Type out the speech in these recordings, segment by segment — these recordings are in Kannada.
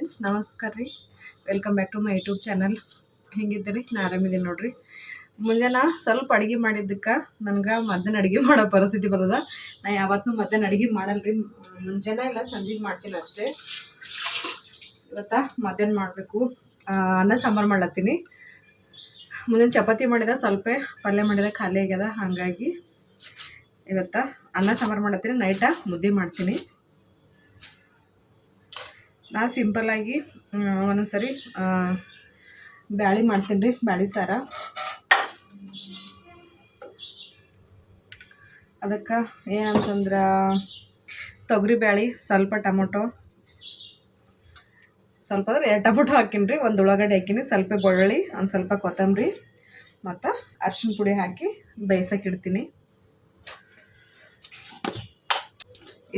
ಫ್ರೆಂಡ್ಸ್ ನಮಸ್ಕಾರ ರೀ. Welcome back to my YouTube channel. ಹೆಂಗಿದ್ದೀರಿ? ನಾ ಆರಾಮಿದ್ದೀನಿ ನೋಡ್ರಿ. ಮುಂಜಾನೆ ಸ್ವಲ್ಪ ಅಡುಗೆ ಮಾಡಿದ್ದಕ್ಕೆ ನನಗೆ ಮಧ್ಯಾಹ್ನ ಅಡುಗೆ ಮಾಡೋ ಪರಿಸ್ಥಿತಿ ಬರ್ತದ. ನಾ ಯಾವತ್ತೂ ಮಧ್ಯಾಹ್ನ ಅಡುಗೆ ಮಾಡಲ್ರಿ. ಮುಂಜಾನೆ ಇಲ್ಲ ಸಂಜೆಗೆ ಮಾಡ್ತೀನಿ ಅಷ್ಟೇ. ಇವತ್ತು ಮಧ್ಯಾಹ್ನ ಮಾಡಬೇಕು. ಅನ್ನ ಸಾಂಬಾರು ಮಾಡ್ಲತ್ತೀನಿ. ಮುಂಜಾನೆ ಚಪಾತಿ ಮಾಡಿದ, ಸ್ವಲ್ಪ ಪಲ್ಯ ಮಾಡಿದ, ಖಾಲಿ ಆಗ್ಯದ. ಹಾಗಾಗಿ ಇವತ್ತು ಅನ್ನ ಸಾಂಬಾರು ಮಾಡತ್ತೀನಿ. ನೈಟ ಮುದ್ದೆ ಮಾಡ್ತೀನಿ. ನಾ ಸಿಂಪಲ್ಲಾಗಿ ಒಂದೊಂದ್ಸರಿ ಬ್ಯಾಳಿ ಮಾಡ್ತೀನಿ ರೀ, ಬ್ಯಾಳಿ ಸಾರ. ಅದಕ್ಕೆ ಏನಂತಂದ್ರೆ ತೊಗರಿ ಬ್ಯಾಳಿ, ಸ್ವಲ್ಪ ಟೊಮೊಟೊ, ಸ್ವಲ್ಪ ಅಂದ್ರೆ 2 ಟೊಮೊಟೊ ಹಾಕೀನಿ ರೀ, 1 ಉಳ್ಳಾಗಡ್ಡಿ ಹಾಕೀನಿ, ಸ್ವಲ್ಪ ಬೆಳ್ಳುಳ್ಳಿ, ಒಂದು ಸ್ವಲ್ಪ ಕೊತ್ತಂಬರಿ ಮತ್ತು ಅರಿಶಿನ ಪುಡಿ ಹಾಕಿ ಬೇಯಿಸೋಕ್ಕಿಡ್ತೀನಿ.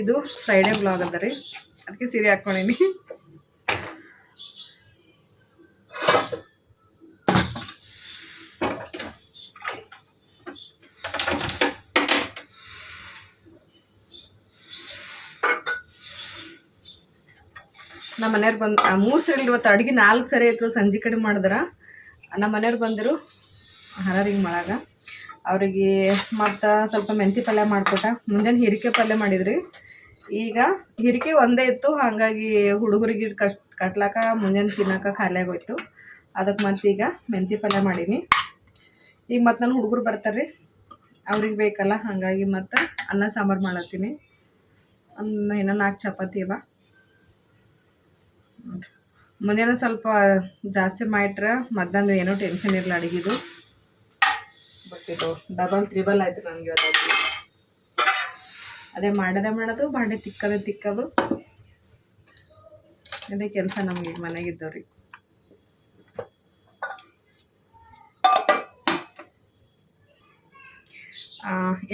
ಇದು ಫ್ರೈಡೇ ವ್ಲಾಗ್ ಅದ ರೀ, ಅದಕ್ಕೆ ಸೀರೆ ಹಾಕ್ಕೊಂಡೀನಿ. ನಮ್ಮ ಮನೆಯವ್ರು ಬಂದು 3 ಸರಿ ಇವತ್ತು ಅಡುಗೆ 4 ಸರಿ ಆಯ್ತು. ಸಂಜೆ ಕಡೆ ಮಾಡಿದ್ರೆ ನಮ್ಮ ಮನೆಯವ್ರು ಬಂದರು ಹರರಿಗೆ ಮಾಡಾಗ. ಅವರಿಗೆ ಮತ್ತು ಸ್ವಲ್ಪ ಮೆಂತಿ ಪಲ್ಯ ಮಾಡಿಕೊಟ್ಟ. ಮುಂಜಾನೆ ಹೀರಿಕಾಯಿ ಪಲ್ಯ ಮಾಡಿದ್ರಿ. ಈಗ ಹೀರಿಕಾಯಿ ಒಂದೇ ಇತ್ತು, ಹಾಗಾಗಿ ಹುಡುಗರಿಗೆ ಕಟ್ಲಾಕ ಮುಂಜಾನೆ ತಿನ್ನೋಕೆ ಖಾಲಿ ಆಗೋಯ್ತು. ಅದಕ್ಕೆ ಮತ್ತು ಈಗ ಮೆಂತಿ ಪಲ್ಯ ಮಾಡೀನಿ. ಈಗ ಮತ್ತು ನನ್ನ ಹುಡುಗರು ಬರ್ತಾರೆ, ಅವ್ರಿಗೆ ಬೇಕಲ್ಲ, ಹಾಗಾಗಿ ಮತ್ತು ಅನ್ನ ಸಾಂಬಾರು ಮಾಡತ್ತೀನಿ. ಇನ್ನೂ 4 ಚಪಾತಿ ಇವ. ಮುಂಜಾನೆ ಸ್ವಲ್ಪ ಜಾಸ್ತಿ ಮಾಡಿಟ್ರೆ ಮಧ್ಯಾಹ್ನ ಏನೋ ಟೆನ್ಷನ್ ಇರಲ್ಲ ಅಡುಗೆದು. ಬಟ್ ಇದು ಡಬಲ್ ತ್ರಿಬಲ್ ಆಯಿತು ನನಗೆ ಇವತ್ತು. ಅದೇ ಮಾಡೋದು ಬಾಂಡೆ ತಿಕ್ಕೋದು ಅದೇ ಕೆಲಸ ನಮಗೆ ಮನೆಗಿದ್ದವ್ರಿಗೆ.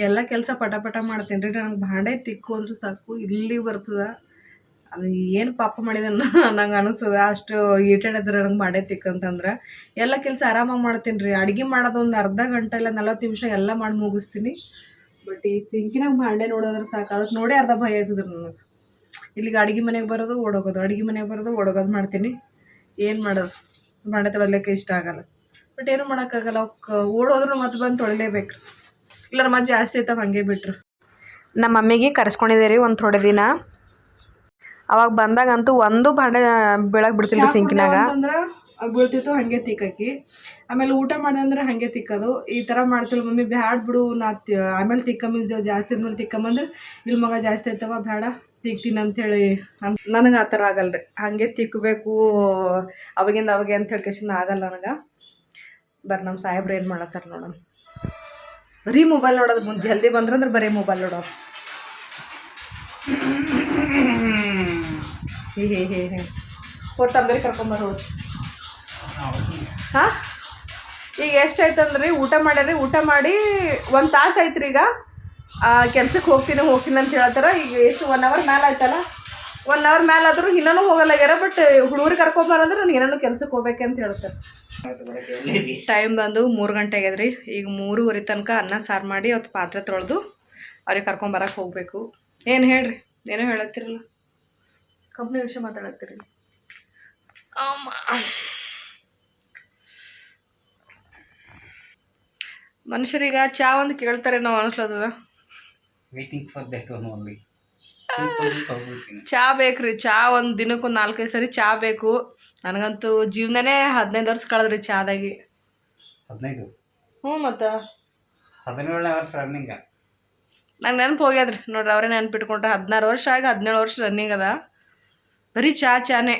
ಎಲ್ಲ ಕೆಲಸ ಪಟ ಮಾಡ್ತೀನಿ ರೀ. ನನಗೆ ಬಾಂಡೆ ತಿಕ್ಕು ಅಂದ್ರೂ ಸಾಕು, ಇಲ್ಲಿ ಬರ್ತದ. ಅದು ಏನು ಪಾಪ ಮಾಡಿದೆ ನಂಗೆ ಅನಿಸ್ತದ. ಅಷ್ಟು ಈಟೆಡ್ ಇದ್ರೆ ನಂಗೆ ಬಾಂಡೆ ತಿಕ್ಕಂತಂದ್ರೆ ಎಲ್ಲ ಕೆಲಸ ಆರಾಮಾಗಿ ಮಾಡ್ತೀನಿ ರೀ. ಅಡುಗೆ ಮಾಡೋದು ಒಂದು ಅರ್ಧ ಗಂಟೆ ಇಲ್ಲ 40 ನಿಮಿಷ ಎಲ್ಲ ಮಾಡಿ ಮುಗಿಸ್ತೀನಿ. ಬಟ್ ಈ ಸಿಂಕಿನಾಗ ಬಾಂಡೆ ನೋಡೋದ್ರೆ ಸಾಕು, ಅದಕ್ಕೆ ನೋಡಿ ಅರ್ಧ ಭಯ ಆಯ್ತದ್ರಿ ನನಗೆ. ಇಲ್ಲಿಗೆ ಅಡುಗೆ ಮನೆಗೆ ಬರೋದು ಓಡೋಗೋದು, ಅಡುಗೆ ಮನೆಗೆ ಬರೋದು ಓಡೋಗೋದು ಮಾಡ್ತೀನಿ. ಏನು ಮಾಡೋದು, ಬಾಂಡೆ ತೊಳಿಲಿಕ್ಕೆ ಇಷ್ಟ ಆಗಲ್ಲ. ಬಟ್ ಏನು ಮಾಡೋಕ್ಕಾಗಲ್ಲ, ಅವಕ್ಕೆ ಓಡೋದ್ರೂ ಮತ್ತೆ ಬಂದು ತೊಳಿಲೇಬೇಕು. ಇಲ್ಲಾರ ಮತ್ತೆ ಜಾಸ್ತಿ ಐತವ ಹಾಗೆ ಬಿಟ್ರು. ನಮ್ಮ ಮಮ್ಮಿಗೆ ಕರೆಸ್ಕೊಂಡಿದ್ದೀರಿ ಒಂದು ಥೋಡೆ ದಿನ. ಅವಾಗ ಬಂದಾಗಂತೂ ಒಂದು ಬಾಂಡೆ ಬೀಳಕ್ಕೆ ಬಿಡ್ತಿಲ್ಲ ಸಿಂಕಿನಾಗ. ಅಂತಂದ್ರೆ ಬೀಳ್ತಿತ್ತು ಹಾಗೆ ತಿಕ್ಕಿ. ಆಮೇಲೆ ಊಟ ಮಾಡಿದ್ರೆ ಹಾಗೆ ತಿಕ್ಕೋದು. ಈ ಥರ ಮಾಡ್ತಿಲ್ಲ ಮಮ್ಮಿ, ಬ್ಯಾಡ್ ಬಿಡು, ಆಮೇಲೆ ತಿಕ್ಕಮ್ಮಿ ಜಾಸ್ತಿ ಆದ್ಮೇಲೆ ತಿಕ್ಕಮ್ಮಂದ್ರೆ ಇಲ್ಲಿ ಮಗ ಜಾಸ್ತಿ ಆಯ್ತವ, ಬೇಡ ತಿಕ್ತೀನಿ ಅಂಥೇಳಿ. ನನಗೆ ಆ ಥರ ಆಗಲ್ಲ ರೀ. ಹಾಗೆ ತಿಕ್ಕಬೇಕು ಅವಾಗಿಂದ ಅವಾಗೆ ಅಂತ ಹೇಳ್ಕೇಶನ್ ಆಗಲ್ಲ ನನಗೆ. ಬರ್ರಿ ನಮ್ಮ ಸಾಹೇಬ್ರು ಏನು ಮಾಡತ್ತಾರ ನೋಡೋಣ. ಬರೀ ಮೊಬೈಲ್ ನೋಡೋದು, ಮುಂದೆ ಜಲ್ದಿ ಬಂದ್ರಂದ್ರೆ ಬರೀ ಮೊಬೈಲ್ ನೋಡೋದು. ಹೇ ಹೊತ್ತಂದ್ರೆ ಕರ್ಕೊಂಬರೋದು. ಹಾಂ, ಈಗ ಎಷ್ಟಾಯ್ತಂದ್ರಿ? ಊಟ ಮಾಡ್ಯಾರಿ. ಊಟ ಮಾಡಿ 1 ತಾಸು ಆಯ್ತು ರೀ. ಈಗ ಕೆಲ್ಸಕ್ಕೆ ಹೋಗ್ತೀನಿ ಅಂತ ಹೇಳ್ತಾರ. ಈಗ ಎಷ್ಟು 1 ಅವರ್ ಮೇಲೆ ಆಯ್ತಲ್ಲ. 1 ಅವರ್ ಮೇಲೆ ಆದರೂ ಇನ್ನೂ ಹೋಗಲ್ಲಾಗ್ಯಾರ. ಬಟ್ ಹುಡುಗರಿಗೆ ಕರ್ಕೊಂಬರಂದ್ರೆ ನನಗೆ ಏನೋ ಕೆಲ್ಸಕ್ಕೆ ಹೋಗ್ಬೇಕಂತ ಹೇಳ್ತಾರೆ. ಟೈಮ್ ಬಂದು 3 ಗಂಟೆ ಆಗ್ಯದ್ರಿ. ಈಗ 3:30 ತನಕ ಅನ್ನ ಸಾರು ಮಾಡಿ ಅವತ್ತು ಪಾತ್ರೆ ತೊಳೆದು ಅವ್ರಿಗೆ ಕರ್ಕೊಂಬರಕ್ಕೆ ಹೋಗಬೇಕು. ಏನು ಹೇಳ್ರಿ, ಏನೋ ಹೇಳತ್ತೀರಲ್ಲ, ಕಂಪ್ನಿ ವಿಷಯ ಮಾತಾಡತ್ತೀರಿ. ಮನುಷ್ಯರೀಗ ಚಾ ಒಂದು ಕೇಳ್ತಾರೆ ನಾವು ಅನಿಸ್ಲತ್ತದ. ಚಾ ಬೇಕ್ರಿ. ಚಾ ಒಂದು ದಿನಕ್ಕೆ 4-5 ಸರಿ ಚಾ ಬೇಕು. ನನಗಂತೂ ಜೀವನನೇ 15 ವರ್ಷ ಕಳೆದ್ರಿ ಚಾದಾಗಿ. 15? ಹ್ಞೂ, ಮತ್ತು 17ನೇ ವರ್ಷ ರನ್ನಿಂಗ. ನಂಗೆ ನೆನಪು ಹೋಗ್ಯದ್ರಿ ನೋಡ್ರಿ. ಅವರೇ ನೆನಪಿಟ್ಕೊಂಡ್ರೆ 16 ವರ್ಷ ಆಗಿ 17 ವರ್ಷ ರನ್ನಿಂಗ್ ಅದ. ಬರೀ ಚಾನೇ.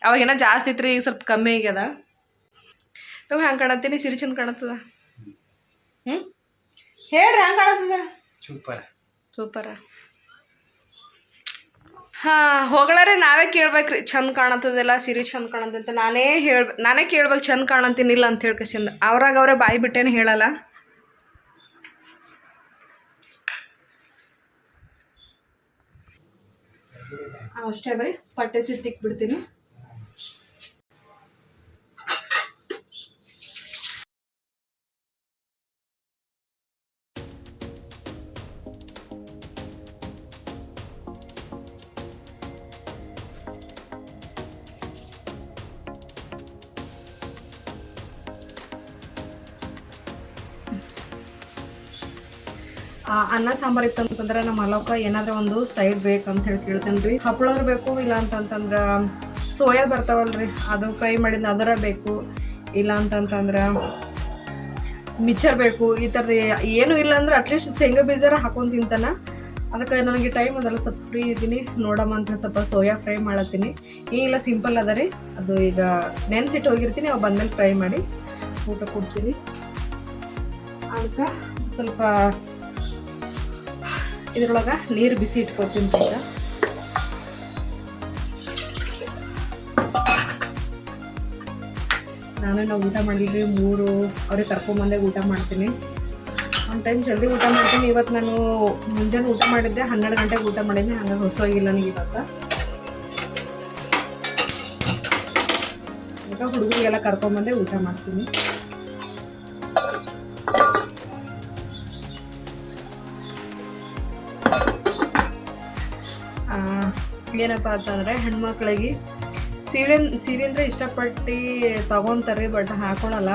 ಅವಾಗೇನೋ ಜಾಸ್ತಿ ಇತ್ತು ರೀ, ಈಗ ಸ್ವಲ್ಪ ಕಮ್ಮಿ ಆಗ್ಯದ. ನೀವು ಹೆಂಗೆ ಕಾಣತ್ತೀನಿ? ಸಿರಿ ಚಂದ ಕಾಣತ್ತದ. ಹೇಳ್ರಿ, ಹೆಂಗೆ ಕಾಣತ್ತದ? ಸೂಪರ. ಹಾಂ, ಹೋಗಳಾರೆ ನಾವೇ ಕೇಳ್ಬೇಕ್ರಿ, ಚಂದ ಕಾಣತ್ತದೆಲ್ಲ, ಸಿರಿ ಚಂದ ಕಾಣತ್ತಂತ ನಾನೇ ಕೇಳ್ಬೇಕು ಚಂದ ಕಾಣಂತೀನಿಲ್ಲ ಅಂತ ಹೇಳ್ಕಸಿಂದ. ಅವ್ರೇ ಬಾಯಿ ಬಿಟ್ಟೇನು ಹೇಳಲ್ಲ. ಅಷ್ಟೇ ಬರೀ ಪಟ್ಟೆ ಸಿಟ್ಟಿಗೆ ಬಿಡ್ತೀನಿ. ಅನ್ನ ಸಾಂಬಾರು ಇತ್ತಂತಂದ್ರೆ ನಮ್ಮ ಮಲಕ ಏನಾದರೂ ಒಂದು ಸೈಡ್ ಬೇಕಂತ ಹೇಳಿ ಕೇಳ್ತೇನೆ ರೀ. ಹಪ್ಪಳದ್ರ ಬೇಕು, ಇಲ್ಲ ಅಂತಂತಂದ್ರೆ ಸೋಯಾ ಬರ್ತಾವಲ್ರಿ ಅದು ಫ್ರೈ ಮಾಡಿದ ಅದರ ಬೇಕು, ಇಲ್ಲ ಅಂತಂತಂದ್ರೆ ಮಿಕ್ಚರ್ ಬೇಕು. ಈ ಥರದ್ದು ಏನೂ ಇಲ್ಲ ಅಂದ್ರೆ ಅಟ್ಲೀಸ್ಟ್ ಶೇಂಗಾ ಬೀಜರ ಹಾಕೊಂಡು ತಿಂತಾನ. ಅದಕ್ಕೆ ನನಗೆ ಟೈಮ್ ಅದೆಲ್ಲ ಸ್ವಲ್ಪ ಫ್ರೀ ಇದ್ದೀನಿ, ನೋಡಮ್ಮ ಅಂತ ಸ್ವಲ್ಪ ಸೋಯಾ ಫ್ರೈ ಮಾಡತ್ತೀನಿ. ಈಗೆಲ್ಲ ಸಿಂಪಲ್ ಅದ ರೀ, ಅದು ಈಗ ನೆನೆಸಿಟ್ಟು ಹೋಗಿರ್ತೀನಿ, ಅವು ಬಂದಮೇಲೆ ಫ್ರೈ ಮಾಡಿ ಊಟ ಕೊಡ್ತೀನಿ. ಅದಕ್ಕೆ ಸ್ವಲ್ಪ ಇದ್ರೊಳಗೆ ನೀರು ಬಿಸಿ ಇಟ್ಕೊತೀನಿ ಈಗ. ನಾವು ಊಟ ಮಾಡಿದ್ವಿ 3 ಅವ್ರಿಗೆ ಕರ್ಕೊಂಬಂದೆ ಊಟ ಮಾಡ್ತೀನಿ. ಒಂದು ಟೈಮ್ ಜಲ್ದಿ ಊಟ ಮಾಡ್ತೀನಿ. ಇವತ್ತು ನಾನು ಮುಂಜಾನೆ ಊಟ ಮಾಡಿದ್ದೆ 12 ಗಂಟೆಗೆ ಊಟ ಮಾಡೀನಿ, ಹಂಗಾಗಿ ಹೊಸೋಗಿಲ್ಲ ನನಗೆ ಇವತ್ತು. ಊಟ ಹುಡುಗರಿಗೆಲ್ಲ ಕರ್ಕೊಂಬಂದೆ ಊಟ ಮಾಡ್ತೀನಿ. ಏನಪ್ಪ ಅಂತಂದರೆ ಹೆಣ್ಮಕ್ಳಿಗೆ ಸೀರೆ ಅಂದರೆ ಇಷ್ಟಪಟ್ಟು ತೊಗೊತಾರೆ, ಬಟ್ ಹಾಕೊಳ್ಳಲ್ಲ.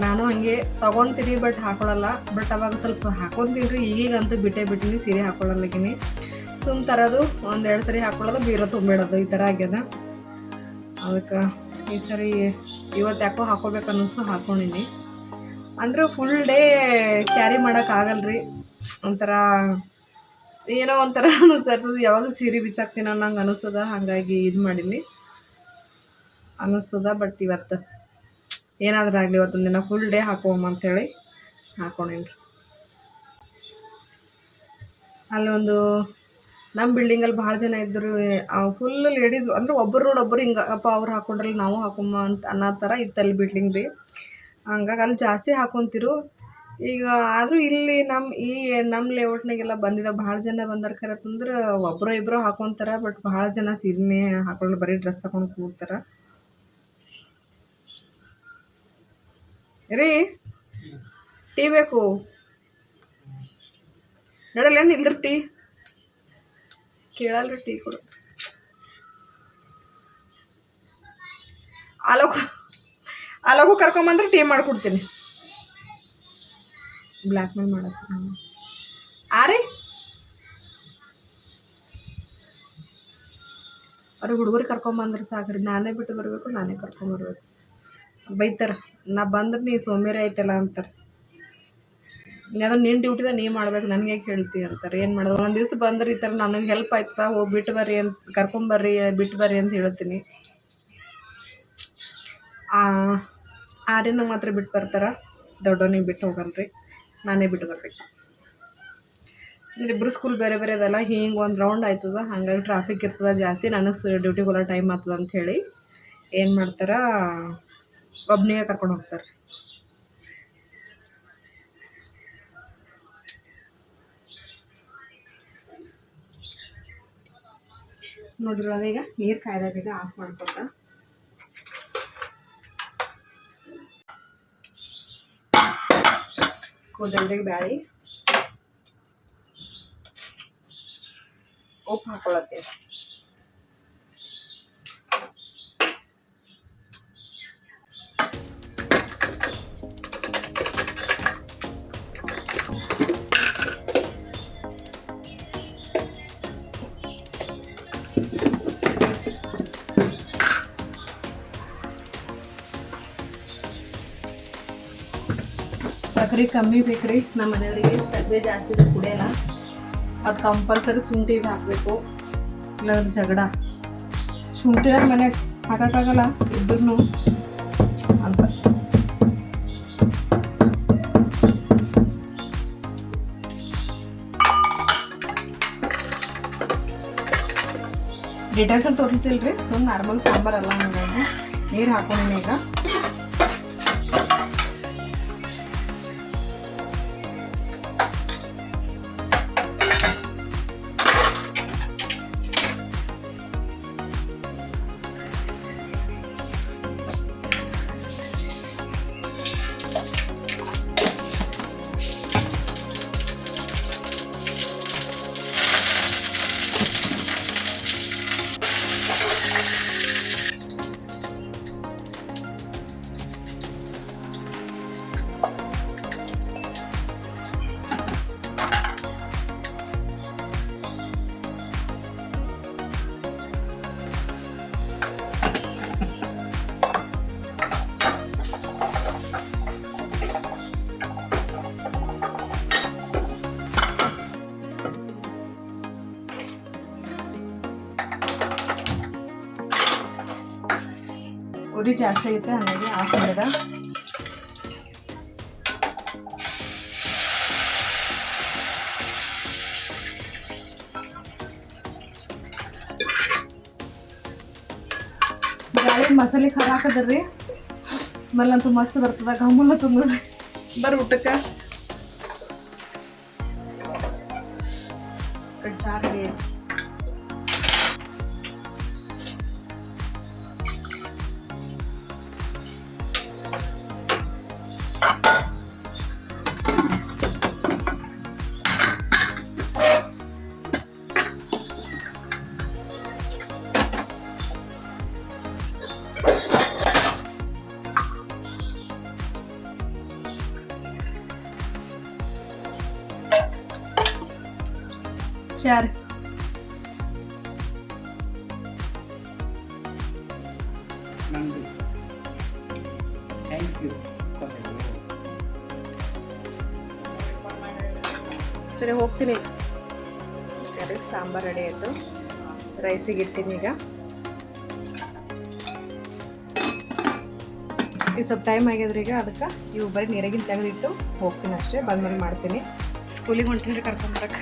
ನಾನು ಹಾಗೆ ತೊಗೊತೀನಿ ಬಟ್ ಹಾಕೊಳ್ಳಲ್ಲ. ಬಟ್ ಅವಾಗ ಸ್ವಲ್ಪ ಹಾಕೊತೀನಿ ರೀ. ಈಗೀಗಂತೂ ಬಿಟ್ಟಿನಿ, ಸೀರೆ ಹಾಕೊಳ್ಳಲ್ಲಗಿನಿ. ಸುಮ್ಮ ತರೋದು, 1-2 ಸರಿ ಹಾಕೊಳ್ಳೋದು, ಬೀರೋ ತುಂಬಿಡೋದು, ಈ ಥರ ಆಗ್ಯದ. ಅದಕ್ಕೆ ಈ ಸರಿ ಇವತ್ತು ಯಾಕೋ ಹಾಕೋಬೇಕು ಅನ್ನಿಸ್ತು, ಹಾಕ್ಕೊಂಡಿನಿ. ಅಂದರೆ ಫುಲ್ ಡೇ ಕ್ಯಾರಿ ಮಾಡೋಕ್ಕಾಗಲ್ರಿ. ಒಂಥರ ಏನೋ ಒಂಥರ ಅನಿಸ್ತದೆ, ಯಾವಾಗ ಸೀರೆ ಬಿಚ್ಚಾಕ್ತೀನಿ ಅನ್ನಂಗೆ ಅನಿಸ್ತದ. ಹಾಗಾಗಿ ಇದು ಮಾಡೀನಿ ಅನ್ನಿಸ್ತದ. ಬಟ್ ಇವತ್ತು ಏನಾದರೂ ಆಗಲಿ, ಇವತ್ತೊಂದು ದಿನ ಫುಲ್ ಡೇ ಹಾಕೋಮ್ಮ ಅಂಥೇಳಿ ಹಾಕೊಂಡೇನಿ. ಅಲ್ಲೊಂದು ನಮ್ಮ ಬಿಲ್ಡಿಂಗಲ್ಲಿ ಭಾಳ ಜನ ಇದ್ದರು, ಫುಲ್ ಲೇಡೀಸ್ ಅಂದ್ರೆ ಒಬ್ಬರು ನೋಡೊಬ್ಬರು ಹಿಂಗೆ ಅಪ್ಪ ಅವ್ರು ಹಾಕೊಂಡ್ರಲ್ಲ ನಾವು ಹಾಕೊಂಬ ಅಂತ ಅನ್ನೋ ಥರ ಇತ್ತಲ್ಲಿ ಬಿಲ್ಡಿಂಗ್ ರೀ. ಹಂಗಾಗಿ ಅಲ್ಲಿ ಜಾಸ್ತಿ ಹಾಕೊತಿರು. ಈಗ ಆದರೂ ಇಲ್ಲಿ ನಮ್ಮ ಲೇಔಟ್ನಾಗೆಲ್ಲ ಬಂದಿದ್ದಾವೆ, ಭಾಳ ಜನ ಬಂದಾರ. ಖರೇತಂದ್ರೆ ಒಬ್ಬರು ಇಬ್ಬರು ಹಾಕೊತಾರೆ, ಬಟ್ ಭಾಳ ಜನ ಸೀರೆನೇ ಹಾಕೊಂಡು ಬರೀ ಡ್ರೆಸ್ ಹಾಕೊಂಡು ಕೂಡ್ತಾರೆ ರೀ. ಟೀ ಬೇಕು ನಡಲ್ಲ, ಏನು ಇಲ್ದ್ರ ಟೀ ಕೇಳಲ್ರಿ, ಟೀ ಕೊಡು. ಅಲಗು ಕರ್ಕೊಂಬಂದ್ರೆ ಟೀ ಮಾಡಿಕೊಡ್ತೀನಿ. ಬ್ಲ್ಯಾಕ್ ಮೇಲ್ ಮಾಡತ್ತೆ ರೀ. ಅವ್ರಿಗೆ ಹುಡುಗರಿಗೆ ಕರ್ಕೊಂಬಂದ್ರೆ ಸಾಕ್ರಿ, ನಾನೇ ಬಿಟ್ಟು ಬರಬೇಕು, ನಾನೇ ಕರ್ಕೊಂಬರ್ಬೇಕು. ಬೈತಾರೆ, ನಾ ಬಂದ್ರೆ ನೀ ಸೋಮೇರಿ ಆಯ್ತಲ್ಲ ಅಂತಾರೆ. ಅದು ನಿನ್ನ ಡ್ಯೂಟಿದ ನೀ ಮಾಡ್ಬೇಕು, ನನಗೆ ಯಾಕೆ ಹೇಳ್ತೀವಿ ಅಂತಾರೆ. ಏನು ಮಾಡೋದು, ಒಂದೊಂದು ದಿವ್ಸ ಬಂದ್ರೆ ಈ ಥರ ನನಗೆ ಹೆಲ್ಪ್ ಆಯ್ತಾ, ಹೋಗಿ ಬಿಟ್ಟು ಬರ್ರಿ ಅಂತ, ಕರ್ಕೊಂಬರ್ರಿ ಬಿಟ್ಟು ಬರ್ರಿ ಅಂತ ಹೇಳ್ತೀನಿ. ಆರ್ಯನ ಮಾತ್ರ ಬಿಟ್ಟು ಬರ್ತಾರೆ, ದೊಡ್ಡವನಿಗೆ ಬಿಟ್ಟು ಹೋಗಲ್ರಿ, ನಾನೇ ಬಿಟ್ಟು ಬರ್ಬೇಕು. ಇಬ್ಬರು ಸ್ಕೂಲ್ ಬೇರೆ ಬೇರೆ ಅದಲ್ಲ, ಹಿಂಗೆ ಒಂದು ರೌಂಡ್ ಆಯ್ತದ. ಹಾಗಾಗಿ ಟ್ರಾಫಿಕ್ ಇರ್ತದೆ ಜಾಸ್ತಿ, ನನಗೆ ಡ್ಯೂಟಿಗೆ ಹೋಗೋ ಟೈಮ್ ಆಗ್ತದೆ ಅಂಥೇಳಿ ಏನು ಮಾಡ್ತಾರೆ, ಒಬ್ಬನಿಗೆ ಕರ್ಕೊಂಡು ಹೋಗ್ತಾರೆ. ನೋಡಿರಿ, ಅದೀಗ ನೀರು ಕಾಯ್ದಾಗ ಈಗ ಆಫ್ ಮಾಡ್ಕೊತ ಕೂದಲ್ರಿಗೆ ಬ್ಯಾಳಿ ಉಪ್ಪು ಹಾಕೊಳ್ಳತ್ತೀವಿ. ಸಕ್ಕರೆ ಕಮ್ಮಿ ಬೇಕ್ರಿ, ನಮ್ಮ ಮನೆಯವರಿಗೆ ಸಕ್ಕರೆ ಜಾಸ್ತಿ ಕುಡಿಯಲ್ಲ. ಅದು ಕಂಪಲ್ಸರಿ ಶುಂಠಿಗೆ ಹಾಕಬೇಕು, ಇಲ್ಲಾಂದ್ರೆ ಜಗಳ. ಶುಂಠಿ ಅವ್ರ ಮನೆಗೆ ಹಾಕೋಕ್ಕಾಗಲ್ಲ ಇದ್ರೂ ಅಂತ. ಡಿಟೇಲ್ಸ್ ಅಂತ ತೋರಿಸ್ತಿಲ್ರಿ, ಸುಮ್ಮನೆ ನಾರ್ಮಲ್ ಸಾಂಬಾರಲ್ಲ. ಹಂಗಾಗಿ ನೀರು ಹಾಕೊಂಡಿನಿ ಈಗ. ಉರಿ ಜಾಸ್ತಿ ಐತೆ ಹಾಗಾಗಿ ಆಫ್ ಮಾಡಿದ. ಗಾಳಿ ಮಸಾಲೆ ಖಾರ ಹಾಕದ್ರಿ, ಸ್ಮೆಲ್ ಅಂತೂ ಮಸ್ತ್ ಬರ್ತದ, ಗಮ್ಮಲ್ ಅಂತೂ ನೋಡ್ರಿ. ಬರ್ರಿ ಊಟಕ್ಕೆ. ಚಾ ರೆಡಿ ಐತಿ. ಚಾರ್ ನಂದು ಥ್ಯಾಂಕ್ ಯು. ಸರಿ ಹೋಗ್ತೀನಿ. ಕರೆಕ್ಟ್ ಸಾಂಬಾರು ರೆಡಿ ಆಯಿತು, ರೈಸಿಗೆ ಇಟ್ಟಿನಿ. ಈಗ ಸ್ವಲ್ಪ ಟೈಮ್ ಆಗ್ಯದ್ರಿ. ಈಗ ಅದಕ್ಕೆ ಇವು ಬರೀ ನೀರಾಗಿನ ತೆಗೆದಿಟ್ಟು ಹೋಗ್ತೀನಿ ಅಷ್ಟೇ. ಬಂದ್ಮೇಲೆ ಮಾಡ್ತೀನಿ. ಸ್ಕೂಲಿಗೆ ಹೊಂಟೀನಿ ರೀ ಕರ್ಕೊಂಬರಕ್ಕೆ.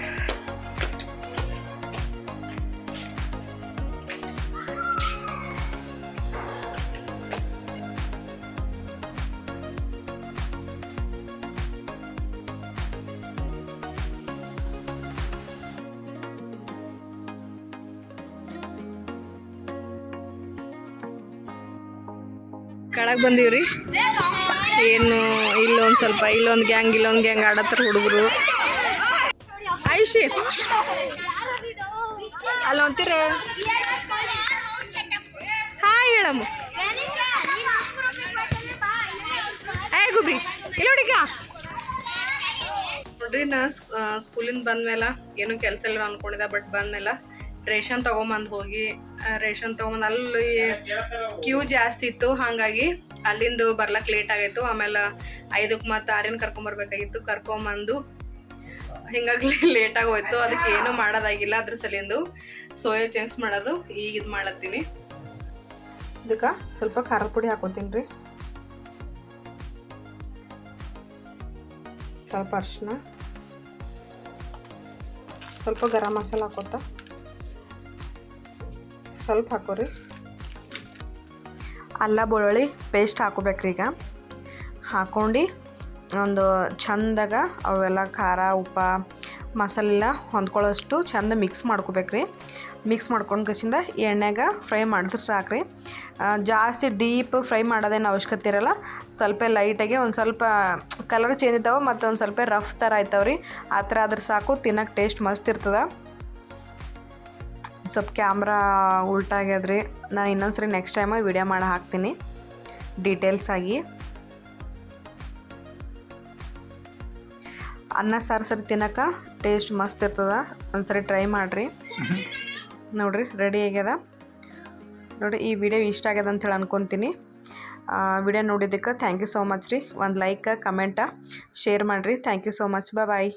ಕೆಳಗೆ ಬಂದೀವ್ರಿ. ಏನು ಇಲ್ಲೊಂದು ಸ್ವಲ್ಪ ಇಲ್ಲೊಂದು ಗ್ಯಾಂಗ್ ಆಡತ್ತಾರ ಹುಡುಗರು. ಆಯುಷಿ ಅಲ್ಲ ಅಂತೀರ ಹಾಯ್ ಹೇಳಮ್ಮ. ಗುಬಿ ಇಲ್ಲ ಹುಡುಗ ನೋಡ್ರಿ. ನಾ ಸ್ಕೂಲಿಂದ ಬಂದ್ಮೇಲೆ ಏನೂ ಕೆಲಸ ಇಲ್ಲ ಅನ್ಕೊಂಡಿದ್ದೆ. ಬಟ್ ಬಂದ್ಮೇಲೆ ರೇಷನ್ ತೊಗೊಂಬಂದು ಹೋಗಿ ರೇಷನ್ ತೊಗೊಂಬಂದು ಅಲ್ಲಿ ಕ್ಯೂ ಜಾಸ್ತಿ ಇತ್ತು. ಹಾಗಾಗಿ ಅಲ್ಲಿಂದು ಬರ್ಲಕ್ಕೆ ಲೇಟ್ ಆಗಿತ್ತು. ಆಮೇಲೆ 5ಕ್ಕೆ ಮತ್ತು 6 ಕರ್ಕೊಂಬರ್ಬೇಕಾಗಿತ್ತು. ಕರ್ಕೊಂಬಂದು ಹಿಂಗಾಗಿ ಲೇಟಾಗಿ ಹೋಯ್ತು. ಅದಕ್ಕೆ ಏನೂ ಮಾಡೋದಾಗಿಲ್ಲ. ಅದ್ರ ಸಲಿಂದು ಸೋಯಾ ಚಂಕ್ಸ್ ಮಾಡೋದು ಈಗ ಇದು ಮಾಡತ್ತೀನಿ. ಇದಕ್ಕೆ ಸ್ವಲ್ಪ ಖಾರದ ಪುಡಿ ಹಾಕೋತೀನಿ ರೀ, ಸ್ವಲ್ಪ ಅರಿಶಿನ, ಸ್ವಲ್ಪ ಗರಂ ಮಸಾಲ ಹಾಕೋತ ಸ್ವಲ್ಪ ಹಾಕೋರಿ. ಅಲ್ಲ ಬೆಳ್ಳುಳ್ಳಿ ಪೇಸ್ಟ್ ಹಾಕೋಬೇಕ್ರಿ. ಈಗ ಹಾಕ್ಕೊಂಡು ಒಂದು ಚಂದಾಗ ಅವೆಲ್ಲ ಖಾರ ಉಪ್ಪ ಮಸಾಲೆಲ್ಲ ಹೊಂದ್ಕೊಳ್ಳೋಷ್ಟು ಚಂದ ಮಿಕ್ಸ್ ಮಾಡ್ಕೋಬೇಕ್ರಿ. ಮಿಕ್ಸ್ ಮಾಡ್ಕೊಂಡು ಕಸಿಂದ ಎಣ್ಣೆಗೆ ಫ್ರೈ ಮಾಡಿದ್ರೆ ಸಾಕ್ರಿ. ಜಾಸ್ತಿ ಡೀಪ್ ಫ್ರೈ ಮಾಡೋದೇನು ಅವಶ್ಯಕತೆ ಇರೋಲ್ಲ. ಸ್ವಲ್ಪ ಲೈಟಾಗಿ ಒಂದು ಸ್ವಲ್ಪ ಕಲರ್ ಚೇಂಜ್ ಇದ್ದಾವೆ ಮತ್ತು ಒಂದು ಸ್ವಲ್ಪ ರಫ್ ಥರ ಆಯ್ತಾವ್ರಿ. ಆ ಥರ ಆದ್ರೆ ಸಾಕು, ತಿನ್ನೋಕೆ ಟೇಸ್ಟ್ ಮಸ್ತ್ ಇರ್ತದೆ. ಸ್ವಲ್ಪ ಕ್ಯಾಮ್ರಾ ಉಲ್ಟಾಗ್ಯದ್ರಿ. ನಾನು ಇನ್ನೊಂದ್ಸರಿ ನೆಕ್ಸ್ಟ್ ಟೈಮ್ ವಿಡಿಯೋ ಮಾಡಿ ಹಾಕ್ತೀನಿ ಡೀಟೇಲ್ಸ್ ಆಗಿ. ಅನ್ನ ಸಾರು ಸರಿ ತಿನ್ನೋಕೆ ಟೇಸ್ಟ್ ಮಸ್ತ್ ಇರ್ತದೆ. ಒಂದ್ಸರಿ ಟ್ರೈ ಮಾಡಿರಿ. ನೋಡಿರಿ ರೆಡಿ ಆಗ್ಯದ ನೋಡಿರಿ. ಈ ವಿಡಿಯೋ ಇಷ್ಟ ಆಗ್ಯದ ಅಂಥೇಳಿ ಅನ್ಕೊತೀನಿ. ವಿಡಿಯೋ ನೋಡಿದ್ದಕ್ಕೆ ಥ್ಯಾಂಕ್ ಯು ಸೋ ಮಚ್ ರೀ. ಒಂದು ಲೈಕ್ ಕಮೆಂಟ ಶೇರ್ ಮಾಡಿರಿ. Thank you so much. Bye.